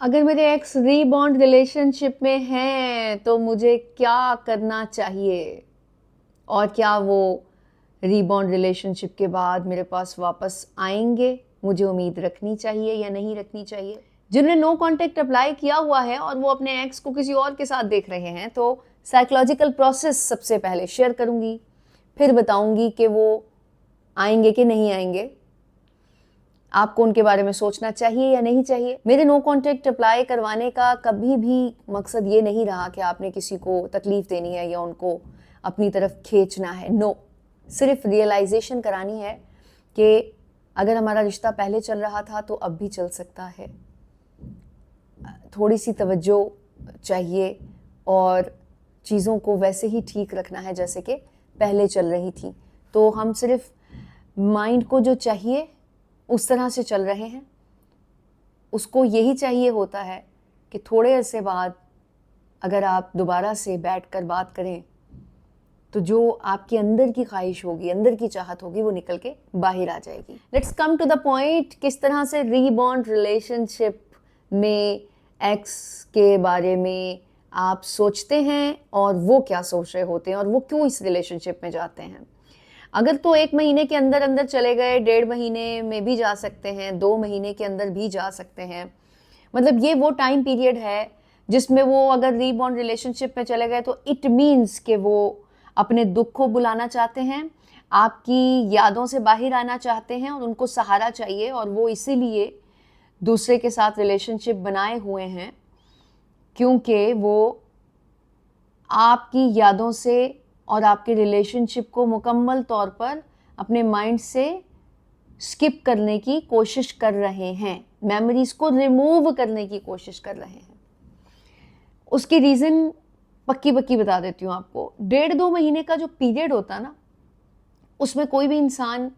अगर मेरे x rebound relationship में हैं तो मुझे क्या करना चाहिए, और क्या वो रीबॉन्ड रिलेशनशिप के बाद मेरे पास वापस आएंगे? मुझे उम्मीद रखनी चाहिए या नहीं रखनी चाहिए? जिन्होंने नो कांटेक्ट अप्लाई किया हुआ है और वो अपने एक्स को किसी और के साथ देख रहे हैं, तो साइकोलॉजिकल प्रोसेस सबसे पहले शेयर करूंगी, फिर बताऊंगी कि वो आएंगे कि नहीं आएंगे, आपको उनके बारे में सोचना चाहिए या नहीं चाहिए। मेरे नो कॉन्टेक्ट अप्लाई करवाने का कभी भी मकसद ये नहीं रहा कि आपने किसी को तकलीफ देनी है या उनको अपनी तरफ खींचना है। नो, सिर्फ रियलाइजेशन करानी है कि अगर हमारा रिश्ता पहले चल रहा था तो अब भी चल सकता है। थोड़ी सी तवज्जो चाहिए और चीज़ों को वैसे ही ठीक रखना है जैसे कि पहले चल रही थी। तो हम सिर्फ माइंड को जो चाहिए उस तरह से चल रहे हैं। उसको यही चाहिए होता है कि थोड़े अरसे बाद अगर आप दोबारा से बैठकर बात करें तो जो आपके अंदर की ख्वाहिश होगी, अंदर की चाहत होगी, वो निकल के बाहर आ जाएगी। Let's come to the point. किस तरह से रीबॉन्ड रिलेशनशिप में एक्स के बारे में आप सोचते हैं और वो क्या सोच रहे होते हैं और वो क्यों इस रिलेशनशिप में जाते हैं। अगर तो 1 महीने के अंदर अंदर चले गए, 1.5 महीने में भी जा सकते हैं, 2 महीने के अंदर भी जा सकते हैं। मतलब ये वो टाइम पीरियड है जिसमें वो अगर रीबॉन्ड रिलेशनशिप में चले गए तो इट मीन्स कि वो अपने दुख को बुलाना चाहते हैं, आपकी यादों से बाहर आना चाहते हैं और उनको सहारा चाहिए, और वो इसीलिए दूसरे के साथ रिलेशनशिप बनाए हुए हैं क्योंकि वो आपकी यादों से और आपके रिलेशनशिप को मुकम्मल तौर पर अपने माइंड से स्किप करने की कोशिश कर रहे हैं, मेमोरीज को रिमूव करने की कोशिश कर रहे हैं। उसकी रीज़न पक्की पक्की बता देती हूँ आपको। 1.5-2 महीने का जो पीरियड होता ना, उसमें कोई भी इंसान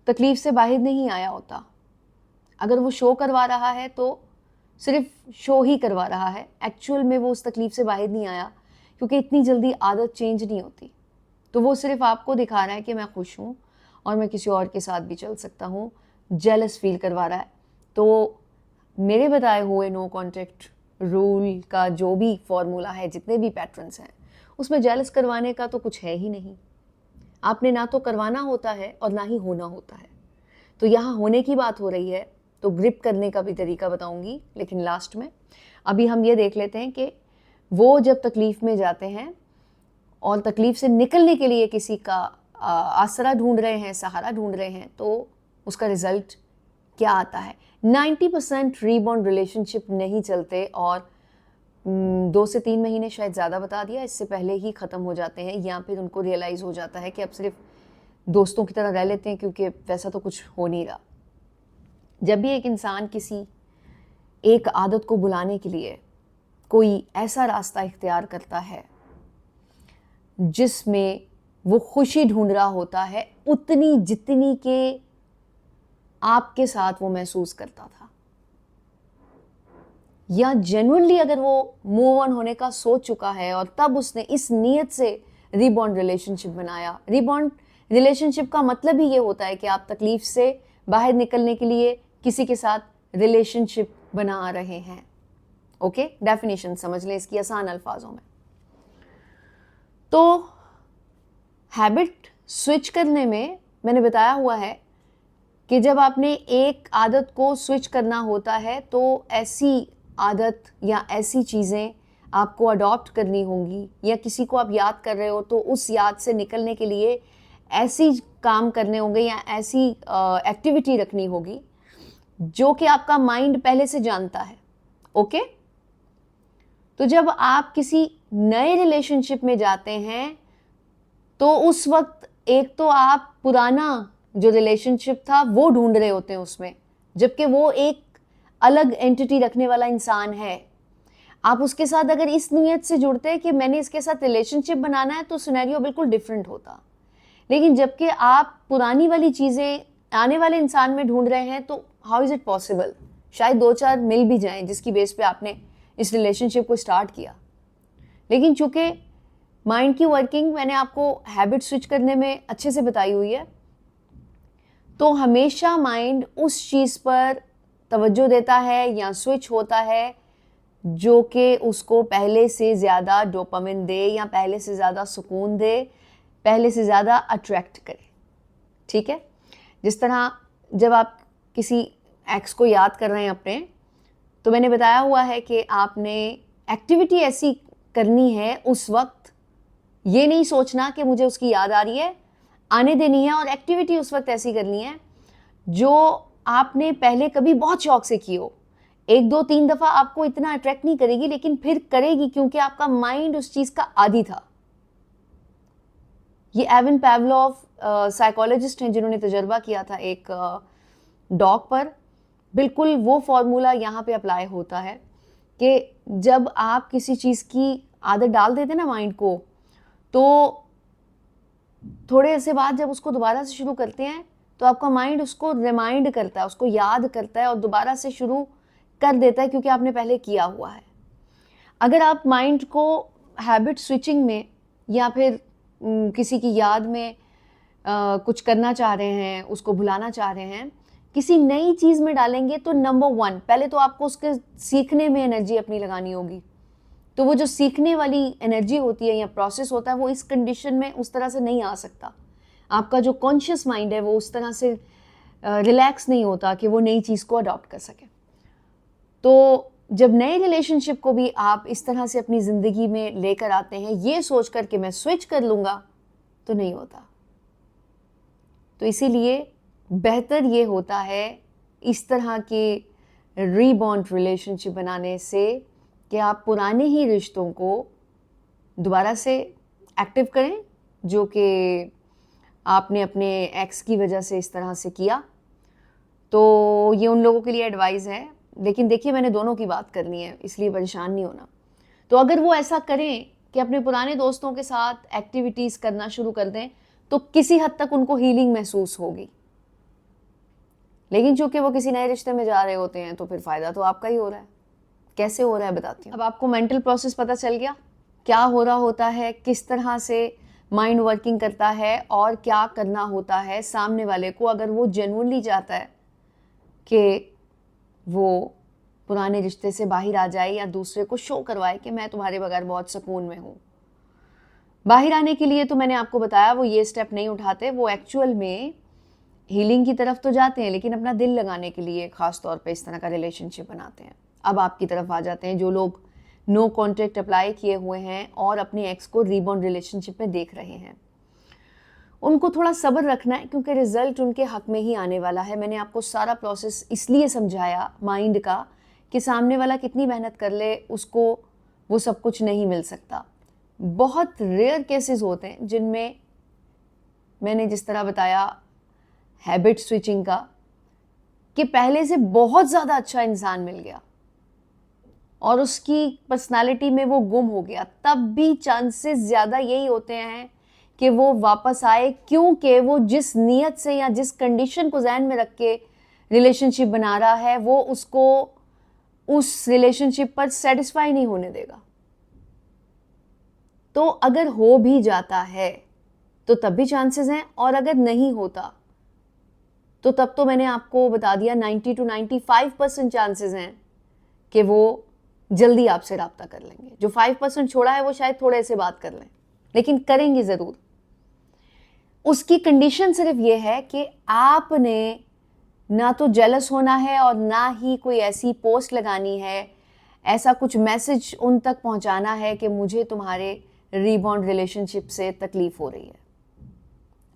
तकलीफ से बाहर नहीं आया होता। अगर वो शो करवा रहा है तो सिर्फ शो ही करवा रहा है, एक्चुअल में वो उस तकलीफ से बाहर नहीं आया, क्योंकि इतनी जल्दी आदत चेंज नहीं होती। तो वो सिर्फ आपको दिखा रहा है कि मैं खुश हूँ और मैं किसी और के साथ भी चल सकता हूँ, जेलस फील करवा रहा है। तो मेरे बताए हुए नो कॉन्टेक्ट रूल का जो भी फॉर्मूला है, जितने भी पैटर्न्स हैं, उसमें जेलस करवाने का तो कुछ है ही नहीं। आपने ना तो करवाना होता है और ना ही होना होता है। तो यहाँ होने की बात हो रही है तो ग्रिप करने का भी तरीका बताऊंगी, लेकिन लास्ट में अभी हम ये देख लेते हैं कि वो जब तकलीफ में जाते हैं और तकलीफ से निकलने के लिए किसी का आसरा ढूंढ रहे हैं, सहारा ढूंढ रहे हैं, तो उसका रिजल्ट क्या आता है। 90% रीबॉन्ड रिलेशनशिप नहीं चलते और 2 से 3 महीने, शायद ज़्यादा बता दिया, इससे पहले ही ख़त्म हो जाते हैं, या फिर उनको रियलाइज़ हो जाता है कि अब सिर्फ दोस्तों की तरह रह लेते हैं क्योंकि वैसा तो कुछ हो नहीं रहा। जब भी एक इंसान किसी एक आदत को बुलाने के लिए कोई ऐसा रास्ता इख्तियार करता है जिसमें वो खुशी ढूंढ रहा होता है उतनी जितनी के आपके साथ वो महसूस करता था, या जेन्युइनली अगर वो मूव ऑन होने का सोच चुका है और तब उसने इस नीयत से रीबॉन्ड रिलेशनशिप बनाया। रीबॉन्ड रिलेशनशिप का मतलब ही ये होता है कि आप तकलीफ से बाहर निकलने के लिए किसी के साथ रिलेशनशिप बना रहे हैं। ओके, डेफिनेशन समझ लें इसकी आसान अल्फाजों में। तो हैबिट स्विच करने में मैंने बताया हुआ है कि जब आपने एक आदत को स्विच करना होता है तो ऐसी आदत या ऐसी चीज़ें आपको अडॉप्ट करनी होंगी, या किसी को आप याद कर रहे हो तो उस याद से निकलने के लिए ऐसी काम करने होंगे या ऐसी एक्टिविटी रखनी होगी जो कि आपका माइंड पहले से जानता है। ओके, तो जब आप किसी नए रिलेशनशिप में जाते हैं तो उस वक्त एक तो आप पुराना जो रिलेशनशिप था वो ढूंढ रहे होते हैं उसमें, जबकि वो एक अलग एंटिटी रखने वाला इंसान है। आप उसके साथ अगर इस नीयत से जुड़ते हैं कि मैंने इसके साथ रिलेशनशिप बनाना है तो सिनेरियो बिल्कुल डिफरेंट होता। लेकिन जबकि आप पुरानी वाली चीज़ें आने वाले इंसान में ढूंढ रहे हैं तो हाउ इज़ इट पॉसिबल? शायद 2-4 मिल भी जाएं जिसकी बेस पे आपने इस रिलेशनशिप को स्टार्ट किया। लेकिन चूंकि माइंड की वर्किंग मैंने आपको हैबिट स्विच करने में अच्छे से बताई हुई है, तो हमेशा माइंड उस चीज़ पर तवज्जो देता है या स्विच होता है जो कि उसको पहले से ज़्यादा डोपामिन दे या पहले से ज़्यादा सुकून दे, पहले से ज़्यादा अट्रैक्ट करे। ठीक है, जिस तरह जब आप किसी एक्स को याद कर रहे हैं अपने, तो मैंने बताया हुआ है कि आपने एक्टिविटी ऐसी करनी है उस वक्त, ये नहीं सोचना कि मुझे उसकी याद आ रही है, आने देनी है, और एक्टिविटी उस वक्त ऐसी करनी है जो आपने पहले कभी बहुत शौक से की हो। 1 2 3 दफ़ा आपको इतना अट्रैक्ट नहीं करेगी, लेकिन फिर करेगी क्योंकि आपका माइंड उस चीज़ का आदी था। ये एवन पैवलोव साइकोलॉजिस्ट हैं जिन्होंने तजर्बा किया था एक डॉग पर। बिल्कुल वो फॉर्मूला यहाँ पे अप्लाई होता है कि जब आप किसी चीज़ की आदत डाल देते ना माइंड को, तो थोड़े अरसे बाद जब उसको दोबारा से शुरू करते हैं तो आपका माइंड उसको रिमाइंड करता है, उसको याद करता है और दोबारा से शुरू कर देता है क्योंकि आपने पहले किया हुआ है। अगर आप माइंड को हैबिट स्विचिंग में या फिर किसी की याद में कुछ करना चाह रहे हैं, उसको भुलाना चाह रहे हैं, किसी नई चीज़ में डालेंगे तो नंबर 1 पहले तो आपको उसके सीखने में एनर्जी अपनी लगानी होगी। तो वो जो सीखने वाली एनर्जी होती है या प्रोसेस होता है वो इस कंडीशन में उस तरह से नहीं आ सकता। आपका जो कॉन्शियस माइंड है वो उस तरह से रिलैक्स नहीं होता कि वो नई चीज़ को अडॉप्ट कर सके। तो जब नए रिलेशनशिप को भी आप इस तरह से अपनी ज़िंदगी में लेकर आते हैं ये सोच कर के मैं स्विच कर लूँगा, तो नहीं होता। तो इसीलिए बेहतर ये होता है इस तरह के रीबॉन्ड रिलेशनशिप बनाने से कि आप पुराने ही रिश्तों को दोबारा से एक्टिव करें जो कि आपने अपने एक्स की वजह से इस तरह से किया। तो ये उन लोगों के लिए एडवाइस है, लेकिन देखिए मैंने दोनों की बात करनी है इसलिए परेशान नहीं होना। तो अगर वो ऐसा करें कि अपने पुराने दोस्तों के साथ एक्टिविटीज़ करना शुरू कर दें तो किसी हद तक उनको हीलिंग महसूस होगी, लेकिन चूंकि वो किसी नए रिश्ते में जा रहे होते हैं तो फिर फ़ायदा तो आपका ही हो रहा है। कैसे हो रहा है बताती हूँ। अब आपको मेंटल प्रोसेस पता चल गया, क्या हो रहा होता है, किस तरह से माइंड वर्किंग करता है और क्या करना होता है सामने वाले को अगर वो जेन्युइनली चाहता है कि वो पुराने रिश्ते से बाहर आ जाए या दूसरे को शो करवाए कि मैं तुम्हारे बगैर बहुत सुकून में हूँ। बाहर आने के लिए तो मैंने आपको बताया वो ये स्टेप नहीं उठाते, वो एक्चुअल में हीलिंग की तरफ तो जाते हैं लेकिन अपना दिल लगाने के लिए ख़ास तौर पे इस तरह का रिलेशनशिप बनाते हैं। अब आपकी तरफ आ जाते हैं जो लोग नो कॉन्ट्रैक्ट अप्लाई किए हुए हैं और अपने एक्स को रीबॉन्ड रिलेशनशिप में देख रहे हैं। उनको थोड़ा सब्र रखना है क्योंकि रिजल्ट उनके हक में ही आने वाला है। मैंने आपको सारा प्रोसेस इसलिए समझाया माइंड का कि सामने वाला कितनी मेहनत कर ले उसको वो सब कुछ नहीं मिल सकता। बहुत रेयर केसेस होते हैं जिनमें मैंने जिस तरह बताया हैबिट स्विचिंग का कि पहले से बहुत ज़्यादा अच्छा इंसान मिल गया और उसकी पर्सनालिटी में वो गुम हो गया, तब भी चांसेस ज़्यादा यही होते हैं कि वो वापस आए क्योंकि वो जिस नीयत से या जिस कंडीशन को ज़हन में रख के रिलेशनशिप बना रहा है वो उसको उस रिलेशनशिप पर सेटिस्फाई नहीं होने देगा। तो अगर हो भी जाता है तो तब भी चांसेस हैं, और अगर नहीं होता तो तब तो मैंने आपको बता दिया 90 to 95% चांसेस हैं कि वो जल्दी आपसे राब्ता कर लेंगे। जो 5% छोड़ा है वो शायद थोड़े से बात कर लें, लेकिन करेंगे ज़रूर। उसकी कंडीशन सिर्फ ये है कि आपने ना तो जेलस होना है और ना ही कोई ऐसी पोस्ट लगानी है, ऐसा कुछ मैसेज उन तक पहुंचाना है कि मुझे तुम्हारे रीबॉन्ड रिलेशनशिप से तकलीफ हो रही है।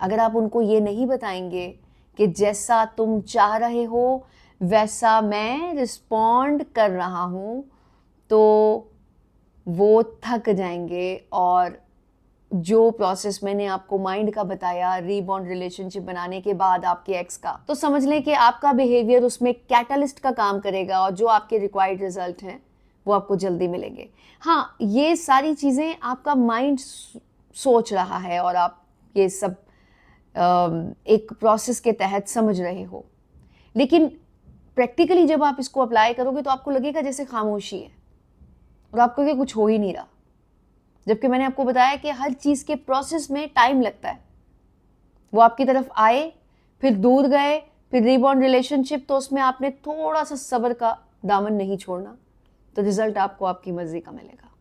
अगर आप उनको ये नहीं बताएंगे कि जैसा तुम चाह रहे हो वैसा मैं रिस्पॉन्ड कर रहा हूँ, तो वो थक जाएंगे और जो प्रोसेस मैंने आपको माइंड का बताया रीबॉन्ड रिलेशनशिप बनाने के बाद आपके एक्स का, तो समझ लें कि आपका बिहेवियर उसमें कैटलिस्ट का काम करेगा और जो आपके रिक्वायर्ड रिजल्ट हैं वो आपको जल्दी मिलेंगे। हाँ, ये सारी चीज़ें आपका माइंड सोच रहा है और आप ये सब एक प्रोसेस के तहत समझ रहे हो, लेकिन प्रैक्टिकली जब आप इसको अप्लाई करोगे तो आपको लगेगा जैसे खामोशी है और आपको कि कुछ हो ही नहीं रहा, जबकि मैंने आपको बताया कि हर चीज़ के प्रोसेस में टाइम लगता है। वो आपकी तरफ आए, फिर दूर गए, फिर रीबॉर्न रिलेशनशिप, तो उसमें आपने थोड़ा सा सब्र का दामन नहीं छोड़ना, तो रिजल्ट आपको आपकी मर्जी का मिलेगा।